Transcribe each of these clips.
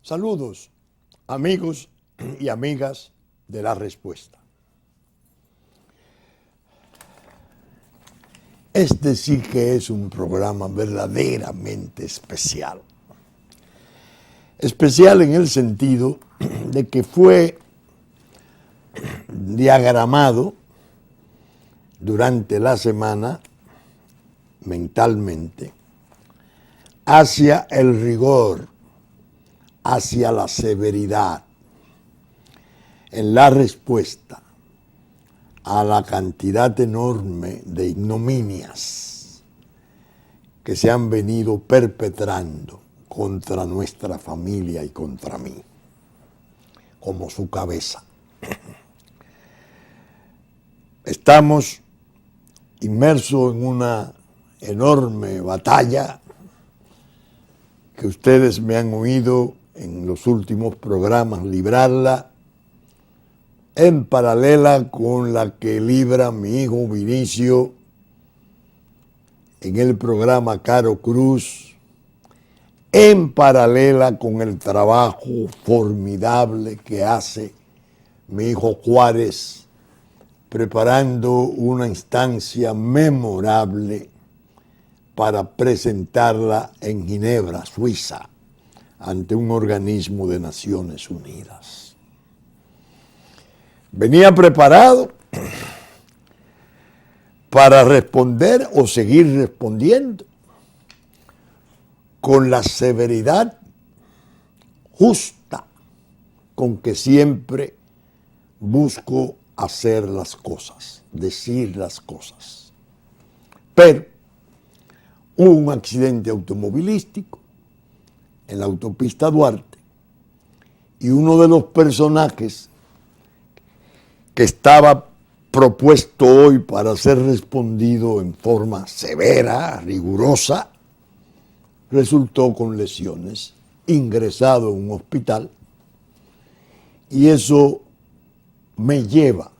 Saludos, amigos y amigas de La Respuesta. Este sí que es un programa verdaderamente especial. Especial en el sentido de que fue diagramado durante la semana mentalmente hacia el rigor, hacia la severidad, en la respuesta a la cantidad enorme de ignominias que se han venido perpetrando contra nuestra familia y contra mí, como su cabeza. Estamos inmersos en una enorme batalla que ustedes me han oído en los últimos programas librarla, en paralela con la que libra mi hijo Vinicio en el programa Caro Cruz, en paralela con el trabajo formidable que hace mi hijo Juárez, preparando una instancia memorable para presentarla en Ginebra, Suiza, ante un organismo de Naciones Unidas. Venía preparado para responder o seguir respondiendo con la severidad justa con que siempre busco hacer las cosas, decir las cosas. Pero hubo un accidente automovilístico en la autopista Duarte y uno de los personajes que estaba propuesto hoy para ser respondido en forma severa, rigurosa, resultó con lesiones, ingresado en un hospital, y eso me lleva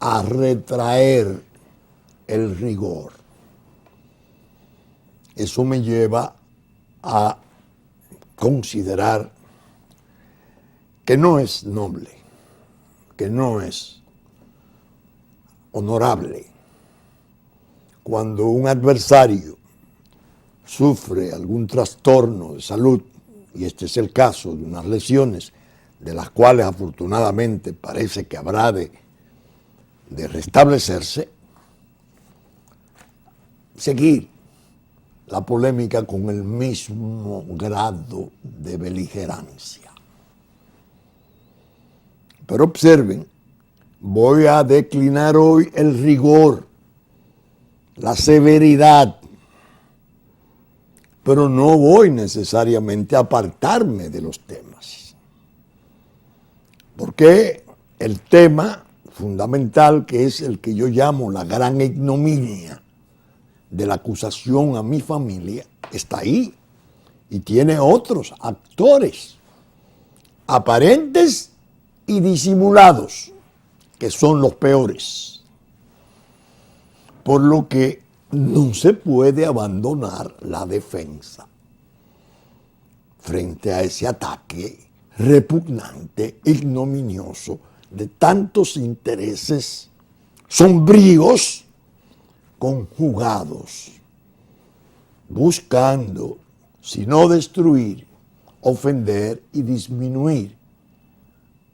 a retraer el rigor. Eso me lleva a considerar que no es noble, que no es honorable cuando un adversario sufre algún trastorno de salud, y este es el caso de unas lesiones de las cuales afortunadamente parece que habrá de restablecerse, seguir la polémica con el mismo grado de beligerancia. Pero observen, voy a declinar hoy el rigor, la severidad, pero no voy necesariamente a apartarme de los temas. Porque el tema fundamental, que es el que yo llamo la gran ignominia de la acusación a mi familia, está ahí y tiene otros actores, aparentes y disimulados, que son los peores. Por lo que no se puede abandonar la defensa frente a ese ataque repugnante, ignominioso, de tantos intereses sombríos conjugados, buscando, si no destruir, ofender y disminuir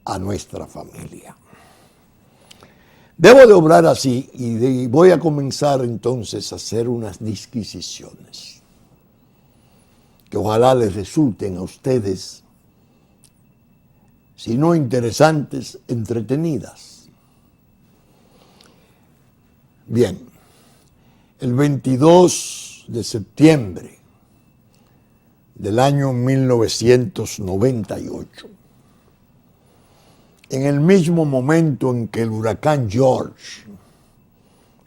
a nuestra familia. Debo de obrar así y voy a comenzar entonces a hacer unas disquisiciones que ojalá les resulten a ustedes, si no interesantes, entretenidas. Bien, el 22 de septiembre del año 1998, en el mismo momento en que el huracán George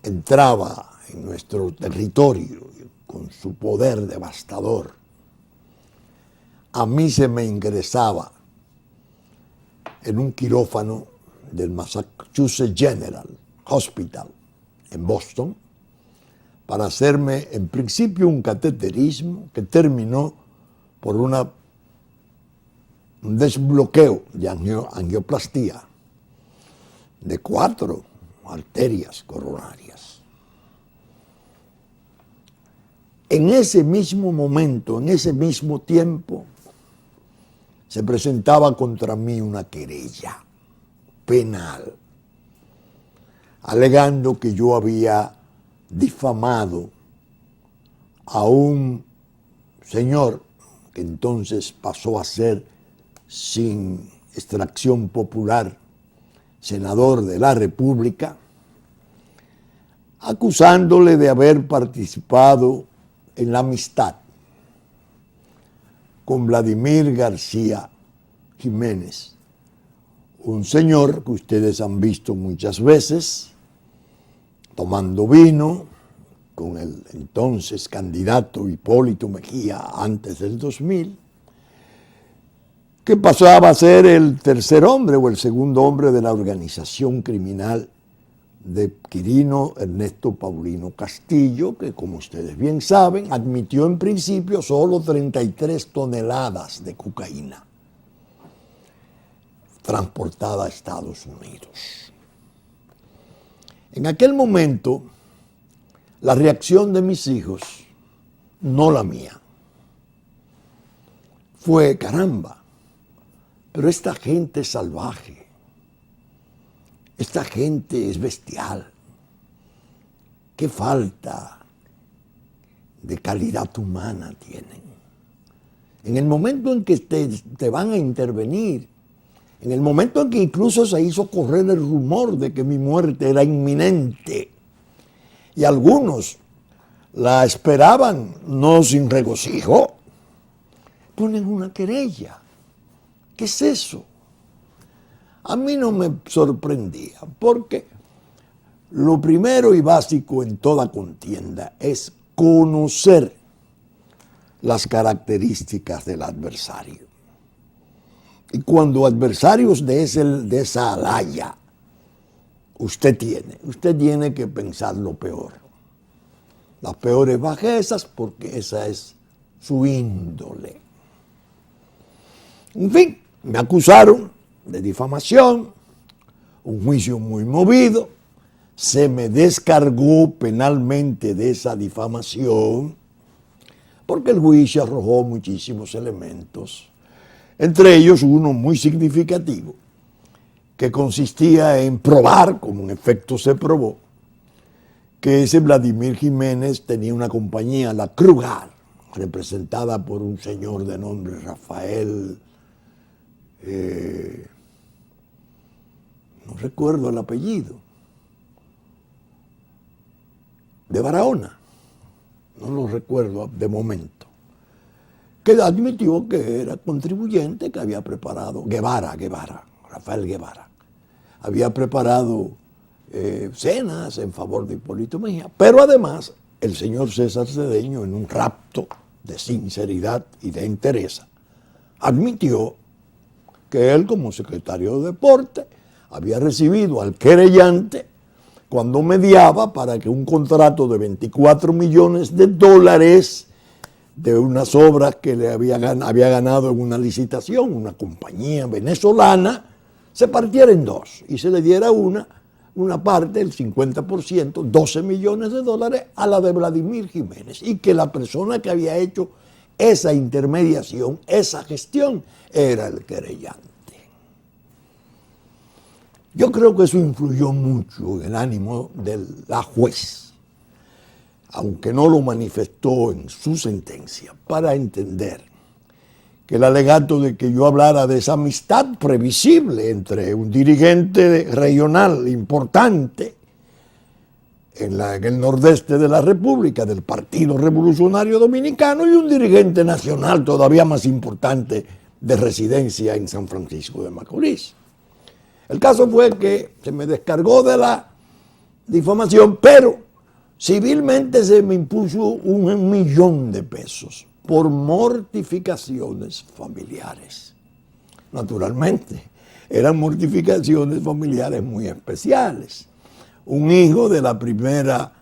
entraba en nuestro territorio con su poder devastador, a mí se me ingresaba en un quirófano del Massachusetts General Hospital en Boston para hacerme en principio un cateterismo que terminó por una un desbloqueo de angioplastía de 4 arterias coronarias. En ese mismo momento, en ese mismo tiempo, se presentaba contra mí una querella penal, alegando que yo había difamado a un señor que entonces pasó a ser, sin extracción popular, senador de la República, acusándole de haber participado en la amistad con Vladimir García Jiménez, un señor que ustedes han visto muchas veces tomando vino con el entonces candidato Hipólito Mejía antes del 2000, que pasaba a ser el tercer hombre o el segundo hombre de la organización criminal de Quirino Ernesto Paulino Castillo, que como ustedes bien saben, admitió en principio solo 33 toneladas de cocaína transportada a Estados Unidos. En aquel momento, la reacción de mis hijos, no la mía, fue: caramba, pero esta gente es salvaje, esta gente es bestial, qué falta de calidad humana tienen. En el momento en que te van a intervenir, en el momento en que incluso se hizo correr el rumor de que mi muerte era inminente, y algunos la esperaban no sin regocijo, ponen una querella. ¿Qué es eso? A mí no me sorprendía, porque lo primero y básico en toda contienda es conocer las características del adversario. Y cuando adversarios de esa alaya usted tiene que pensar lo peor. Las peores bajezas, porque esa es su índole. En fin, me acusaron de difamación, un juicio muy movido, se me descargó penalmente de esa difamación, porque el juicio arrojó muchísimos elementos, entre ellos uno muy significativo, que consistía en probar, como en efecto se probó, que ese Vladimir Jiménez tenía una compañía, la Krugar, representada por un señor de nombre Rafael, no recuerdo el apellido, de Barahona, no lo recuerdo de momento, que admitió que era contribuyente, que había preparado, Rafael Guevara, había preparado cenas en favor de Hipólito Mejía, pero además el señor César Cedeño, en un rapto de sinceridad y de entereza, admitió que él, como secretario de Deporte, había recibido al querellante cuando mediaba para que un contrato de $24 millones de unas obras que le había ganado en una licitación, una compañía venezolana, se partiera en dos y se le diera una parte, el 50%, $12 millones, a la de Vladimir Jiménez, y que la persona que había hecho esa intermediación, esa gestión, era el querellante. Yo creo que eso influyó mucho en el ánimo de la juez, aunque no lo manifestó en su sentencia, para entender que el alegato de que yo hablara de esa amistad previsible entre un dirigente regional importante en el nordeste de la República, del Partido Revolucionario Dominicano, y un dirigente nacional todavía más importante de residencia en San Francisco de Macorís. El caso fue que se me descargó de la difamación, pero civilmente se me impuso $1 millón por mortificaciones familiares. Naturalmente, eran mortificaciones familiares muy especiales. Un hijo de la primera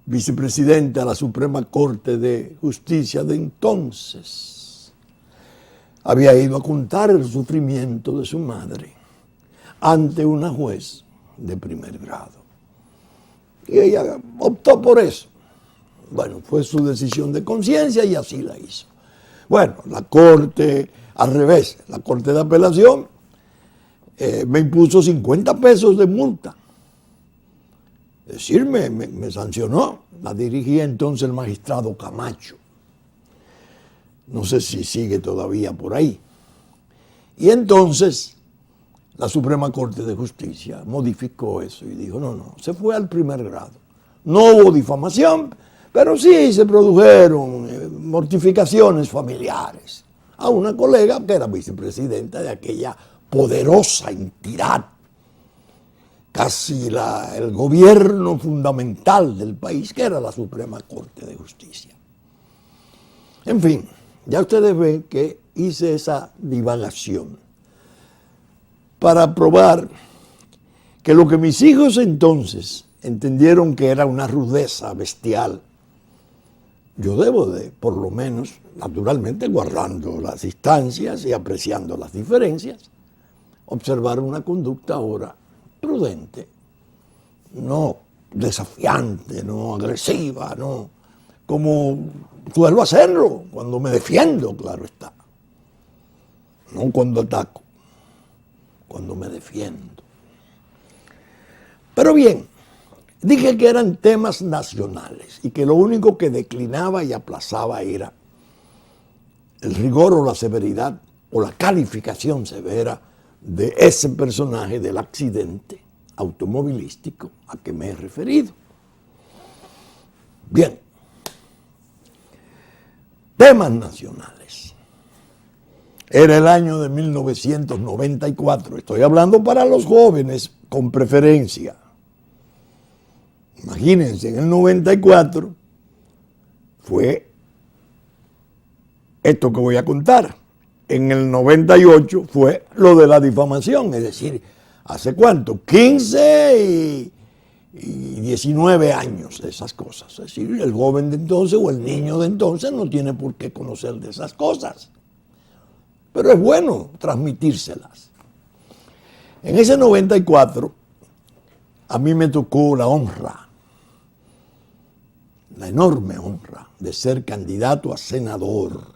vicepresidenta de la Suprema Corte de Justicia de entonces, había ido a contar el sufrimiento de su madre ante una juez de primer grado. Y ella optó por eso. Bueno, fue su decisión de conciencia y así la hizo. Bueno, la corte, al revés, la corte de apelación me impuso 50 pesos de multa. Es decir, me sancionó. La dirigía entonces el magistrado Camacho. No sé si sigue todavía por ahí. Y entonces la Suprema Corte de Justicia modificó eso y dijo, no, se fue al primer grado. No hubo difamación, pero sí se produjeron mortificaciones familiares a una colega que era vicepresidenta de aquella poderosa entidad, casi el gobierno fundamental del país, que era la Suprema Corte de Justicia. En fin, ya ustedes ven que hice esa divagación para probar que lo que mis hijos entonces entendieron que era una rudeza bestial, yo debo de, por lo menos, naturalmente guardando las distancias y apreciando las diferencias, observar una conducta ahora prudente, no desafiante, no agresiva, no como suelo hacerlo cuando me defiendo, claro está. No cuando ataco, cuando me defiendo. Pero bien, dije que eran temas nacionales y que lo único que declinaba y aplazaba era el rigor o la severidad o la calificación severa de ese personaje del accidente automovilístico a que me he referido. Bien, temas nacionales. Era el año de 1994, estoy hablando para los jóvenes con preferencia. Imagínense, en el 94 fue esto que voy a contar. En el 98 fue lo de la difamación, es decir, ¿hace cuánto? 15 y 19 años de esas cosas. Es decir, el joven de entonces o el niño de entonces no tiene por qué conocer de esas cosas. Pero es bueno transmitírselas. En ese 94 a mí me tocó la honra, la enorme honra de ser candidato a senador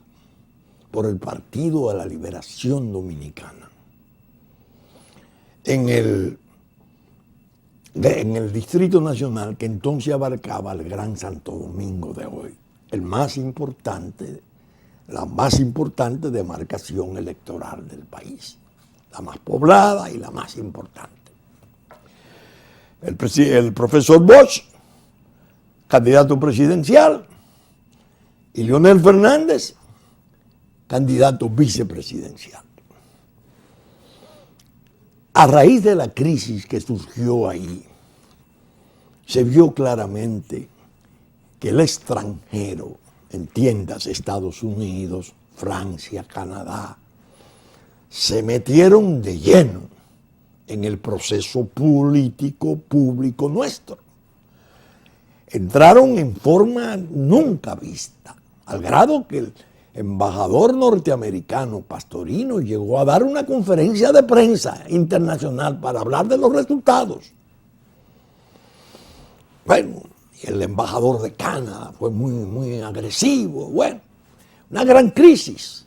por el Partido de la Liberación Dominicana. En el Distrito Nacional que entonces abarcaba el Gran Santo Domingo de hoy, el más importante, la más importante demarcación electoral del país, la más poblada y la más importante. El profesor Bosch, candidato presidencial, y Leonel Fernández, candidato vicepresidencial. A raíz de la crisis que surgió ahí, se vio claramente que el extranjero, entiéndase Estados Unidos, Francia, Canadá, se metieron de lleno en el proceso político público nuestro. Entraron en forma nunca vista, al grado que el embajador norteamericano Pastorino llegó a dar una conferencia de prensa internacional para hablar de los resultados. Bueno, y el embajador de Canadá fue muy agresivo. Bueno, una gran crisis.